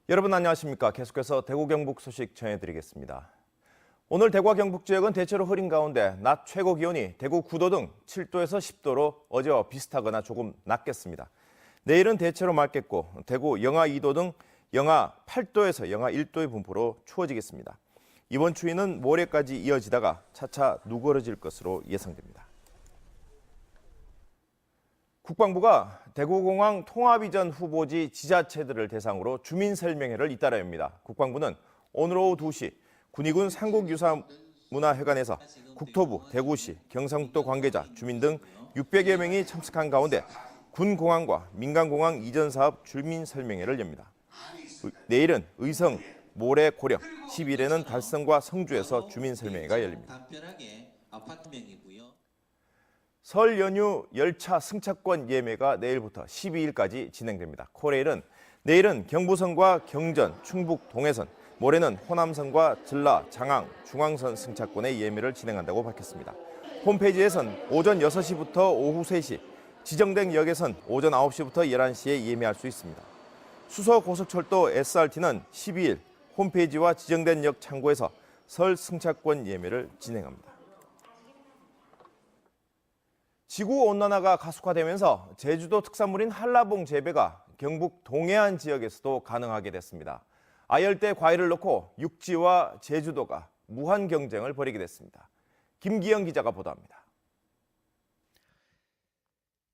여러분 안녕하십니까? 계속해서 대구 경북 소식 전해드리겠습니다. 오늘 대구와 경북 지역은 대체로 흐린 가운데 낮 최고 기온이 대구 9도 등 7도에서 10도로 어제와 비슷하거나 조금 낮겠습니다. 내일은 대체로 맑겠고 대구 영하 2도 등 영하 8도에서 영하 1도의 분포로 추워지겠습니다. 이번 추위는 모레까지 이어지다가 차차 누그러질 것으로 예상됩니다. 국방부가 대구공항 통합이전 후보지 지자체들을 대상으로 주민설명회를 잇따라 엽니다. 국방부는 오늘 오후 2시 군의군 삼국유사문화회관에서 국토부, 대구시, 경상북도 관계자, 주민 등 600여 명이 참석한 가운데 군공항과 민간공항 이전 사업 주민설명회를 엽니다. 내일은 의성, 모레, 고령, 10일에는 달성과 성주에서 주민설명회가 열립니다. 설 연휴 열차 승차권 예매가 내일부터 12일까지 진행됩니다. 코레일은 내일은 경부선과 경전, 충북 동해선, 모레는 호남선과 전라, 장항, 중앙선 승차권의 예매를 진행한다고 밝혔습니다. 홈페이지에선 오전 6시부터 오후 3시, 지정된 역에선 오전 9시부터 11시에 예매할 수 있습니다. 수서고속철도 SRT는 12일 홈페이지와 지정된 역 창구에서 설 승차권 예매를 진행합니다. 지구온난화가 가속화되면서 제주도 특산물인 한라봉 재배가 경북 동해안 지역에서도 가능하게 됐습니다. 아열대 과일을 넣고 육지와 제주도가 무한 경쟁을 벌이게 됐습니다. 김기영 기자가 보도합니다.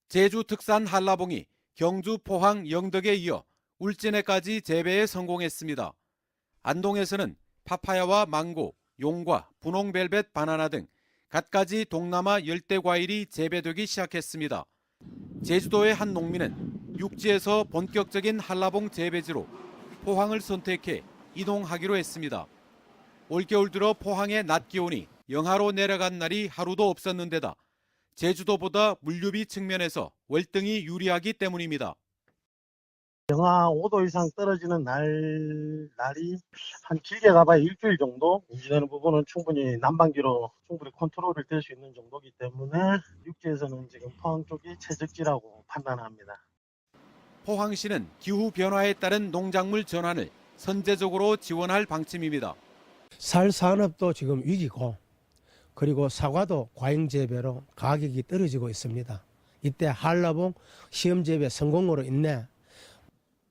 제주 특산 한라봉이 경주, 포항, 영덕에 이어 울진에까지 재배에 성공했습니다. 안동에서는 파파야와 망고, 용과, 분홍벨벳, 바나나 등 갖가지 동남아 열대 과일이 재배되기 시작했습니다. 제주도의 한 농민은 육지에서 본격적인 한라봉 재배지로 포항을 선택해 이동하기로 했습니다. 올겨울 들어 포항의 낮 기온이 영하로 내려간 날이 하루도 없었는데다 제주도보다 물류비 측면에서 월등히 유리하기 때문입니다. 영하 5도 이상 떨어지는 날이 한 길게 가봐야 일주일 정도 유지되는 부분은 충분히 난방기로 충분히 컨트롤이 될 수 있는 정도이기 때문에 육지에서는 지금 포항 쪽이 최적지라고 판단합니다. 포항시는 기후 변화에 따른 농작물 전환을 선제적으로 지원할 방침입니다. 쌀 산업도 지금 위기고 그리고 사과도 과잉 재배로 가격이 떨어지고 있습니다. 이때 한라봉 시험 재배 성공으로 인해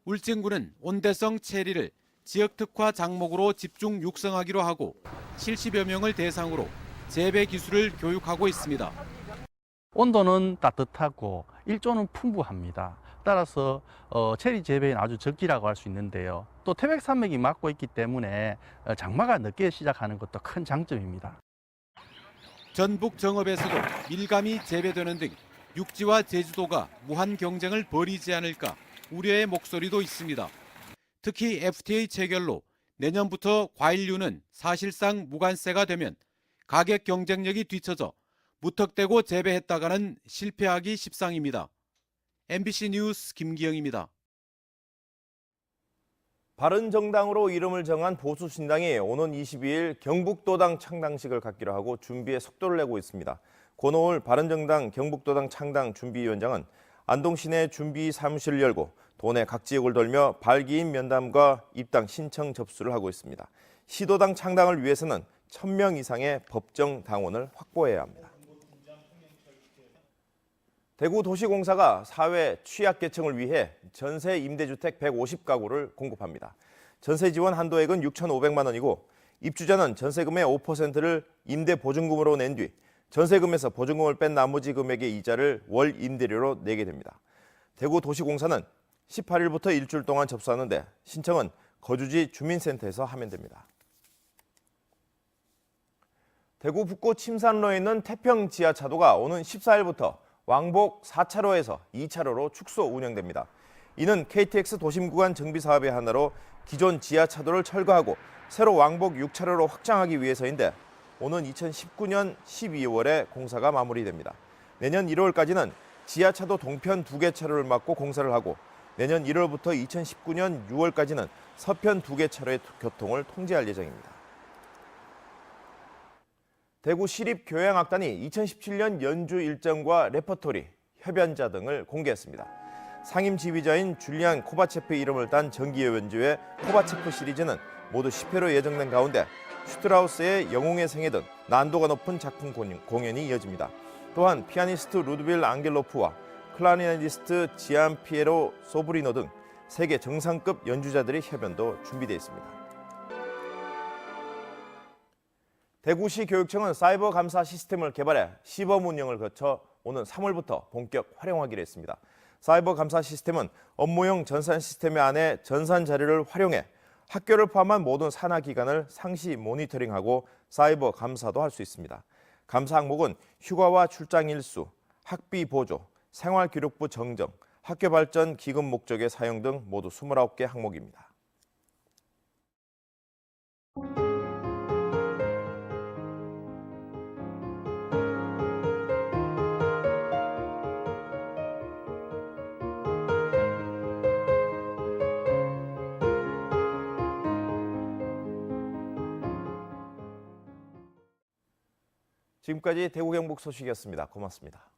울진군은 온대성 체리를 지역 특화 작목으로 집중 육성하기로 하고 70여 명을 대상으로 재배 기술을 교육하고 있습니다. 온도는 따뜻하고 일조는 풍부합니다. 따라서 체리 재배는 아주 적기라고 할 수 있는데요. 또 태백산맥이 막고 있기 때문에 장마가 늦게 시작하는 것도 큰 장점입니다. 전북 정읍에서도 밀감이 재배되는 등 육지와 제주도가 무한 경쟁을 벌이지 않을까 우려의 목소리도 있습니다. 특히 FTA 체결로 내년부터 과일류는 사실상 무관세가 되면 가격 경쟁력이 뒤처져 무턱대고 재배했다가는 실패하기 십상입니다. MBC 뉴스 김기영입니다. 바른정당으로 이름을 정한 보수신당이 오는 22일 경북도당 창당식을 갖기로 하고 준비에 속도를 내고 있습니다. 권오을 바른정당 경북도당 창당 준비위원장은 안동 시내 준비 사무실을 열고 도내 각 지역을 돌며 발기인 면담과 입당 신청 접수를 하고 있습니다. 시도당 창당을 위해서는 1,000명 이상의 법정 당원을 확보해야 합니다. 대구도시공사가 사회 취약계층을 위해 전세 임대주택 150가구를 공급합니다. 전세 지원 한도액은 6,500만 원이고 입주자는 전세금의 5%를 임대보증금으로 낸 뒤 전세금에서 보증금을 뺀 나머지 금액의 이자를 월 임대료로 내게 됩니다. 대구도시공사는 18일부터 일주일 동안 접수하는데 신청은 거주지 주민센터에서 하면 됩니다. 대구 북구 침산로에 있는 태평 지하차도가 오는 14일부터 왕복 4차로에서 2차로로 축소 운영됩니다. 이는 KTX 도심구간 정비 사업의 하나로 기존 지하차도를 철거하고 새로 왕복 6차로로 확장하기 위해서인데 오는 2019년 12월에 공사가 마무리됩니다. 내년 1월까지는 지하차도 동편 2개 차로를 막고 공사를 하고 내년 1월부터 2019년 6월까지는 서편 2개 차로의 교통을 통제할 예정입니다. 대구 시립교향악단이 2017년 연주 일정과 레퍼토리, 협연자 등을 공개했습니다. 상임 지휘자인 줄리안 코바체프 이름을 딴 정기연주회 코바체프 시리즈는 모두 10회로 예정된 가운데 슈트라우스의 영웅의 생애 등 난도가 높은 작품 공연이 이어집니다. 또한 피아니스트 루드빌 앙겔로프와 클라리네티스트 지안 피에로 소브리노 등 세계 정상급 연주자들의 협연도 준비되어 있습니다. 대구시 교육청은 사이버 감사 시스템을 개발해 시범 운영을 거쳐 오는 3월부터 본격 활용하기로 했습니다. 사이버 감사 시스템은 업무용 전산 시스템 안에 전산 자료를 활용해 학교를 포함한 모든 산하기관을 상시 모니터링하고 사이버 감사도 할 수 있습니다. 감사 항목은 휴가와 출장 일수, 학비 보조, 생활기록부 정정, 학교 발전 기금 목적의 사용 등 모두 29개 항목입니다. 지금까지 대구 경북 소식이었습니다. 고맙습니다.